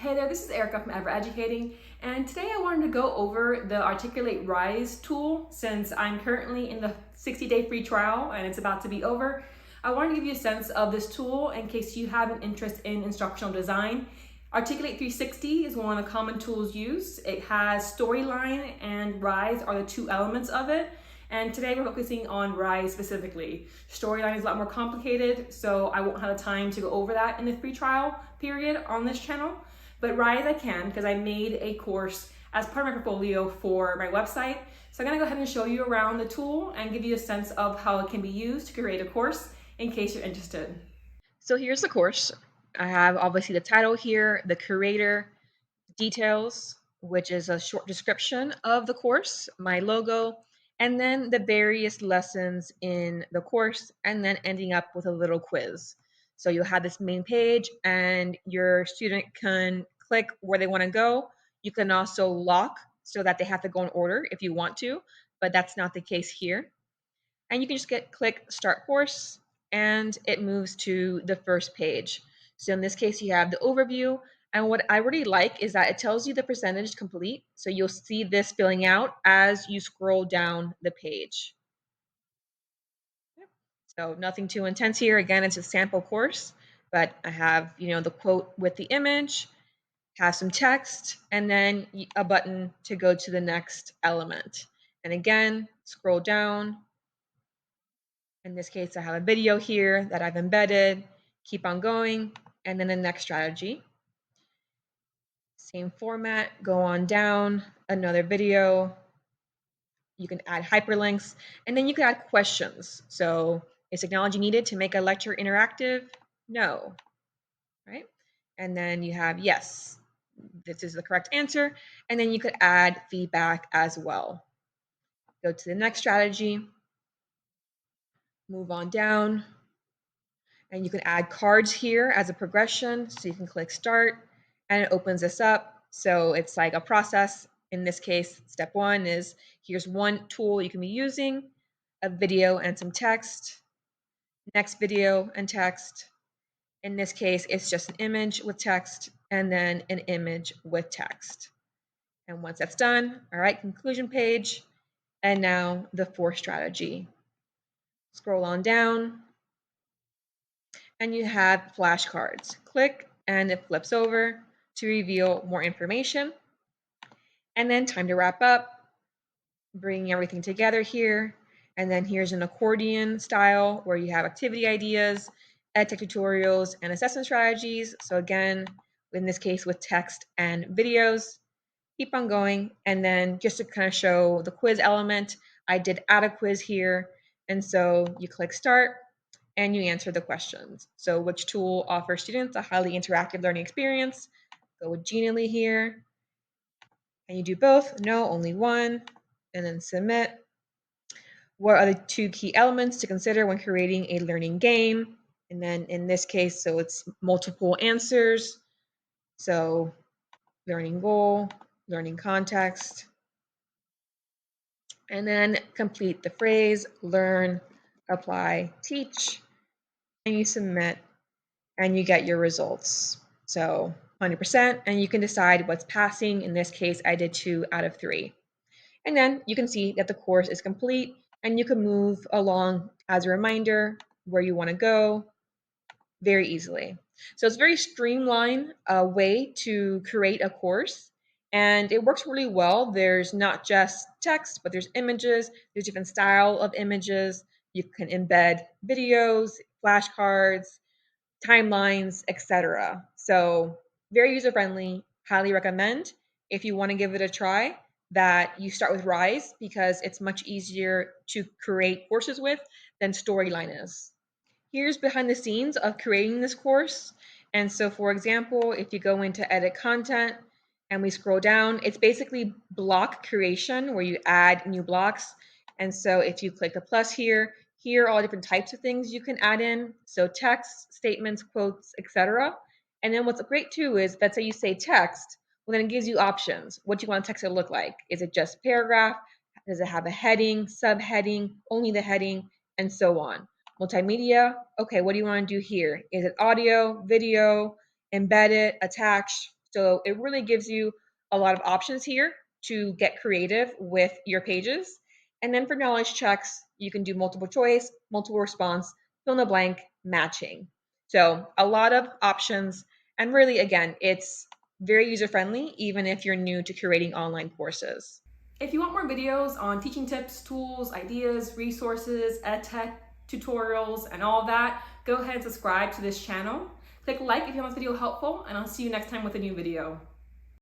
Hey there, this is Erica from Ever Educating, and today I wanted to go over the Articulate Rise tool. Since I'm currently in the 60-day free trial and it's about to be over, I wanted to give you a sense of this tool in case you have an interest in instructional design. Articulate 360 is one of the common tools used. It has Storyline and Rise are the two elements of it. And today we're focusing on Rise specifically. Storyline is a lot more complicated, so I won't have the time to go over that in the free trial period on this channel. But Rise I can, because I made a course as part of my portfolio for my website. So I'm gonna go ahead and show you around the tool and give you a sense of how it can be used to create a course in case you're interested. So here's the course. I have obviously the title here, the creator, details, which is a short description of the course, my logo, and then the various lessons in the course, and then ending up with a little quiz. So you'll have this main page and your student can click where they want to go. You can also lock so that they have to go in order if you want to, but that's not the case here. And you can just click start course and it moves to the first page. So in this case, you have the overview. And what I really like is that it tells you the percentage complete. So you'll see this filling out as you scroll down the page. So nothing too intense here. Again, it's a sample course, but I have, the quote with the image, have some text, and then a button to go to the next element. And again, scroll down. In this case, I have a video here that I've embedded, keep on going, and then the next strategy. Same format, go on down, another video. You can add hyperlinks, and then you can add questions. So is technology needed to make a lecture interactive? No, right? And then you have yes, this is the correct answer. And then you could add feedback as well. Go to the next strategy, move on down, and you can add cards here as a progression. So you can click start and it opens this up. So it's like a process. In this case, step one is here's one tool you can be using, a video and some text, next video and text. In this case, it's just an image with text and then an image with text. And once that's done, all right, conclusion page. And now the fourth strategy. Scroll on down and you have flashcards. Click and it flips over to reveal more information. And then time to wrap up, bringing everything together here. And then here's an accordion style where you have activity ideas, ed tech tutorials, and assessment strategies. So again, in this case with text and videos, keep on going. And then just to kind of show the quiz element, I did add a quiz here. And so you click start and you answer the questions. So which tool offers students a highly interactive learning experience? Go with Genially here. And you do both, no, only one, and then submit. What are the two key elements to consider when creating a learning game? And then in this case, so it's multiple answers. So learning goal, learning context, and then complete the phrase, learn, apply, teach, and you submit and you get your results. So 100%, and you can decide what's passing. In this case, I did 2 out of 3. And then you can see that the course is complete and you can move along as a reminder where you want to go very easily. So it's a very streamlined way to create a course and it works really well. There's not just text, but there's images, there's different style of images. You can embed videos, flashcards, timelines, etc. So very user friendly, highly recommend if you want to give it a try that you start with Rise because it's much easier to create courses with than Storyline is. Here's behind the scenes of creating this course. And so for example, if you go into edit content and we scroll down, it's basically block creation where you add new blocks. And so if you click the plus here, here are all different types of things you can add in. So text, statements, quotes, etc. And then what's great too is let's say you say text, well then it gives you options. What do you want text to look like? Is it just paragraph? Does it have a heading, subheading, only the heading, and so on? Multimedia, okay, what do you want to do here? Is it audio, video, embedded, attached? So it really gives you a lot of options here to get creative with your pages. And then for knowledge checks, you can do multiple choice, multiple response, fill in the blank, matching. So a lot of options. And really, again, it's very user friendly, even if you're new to creating online courses. If you want more videos on teaching tips, tools, ideas, resources, edtech, tutorials, and all that, go ahead and subscribe to this channel. Click like if you found this video helpful, and I'll see you next time with a new video.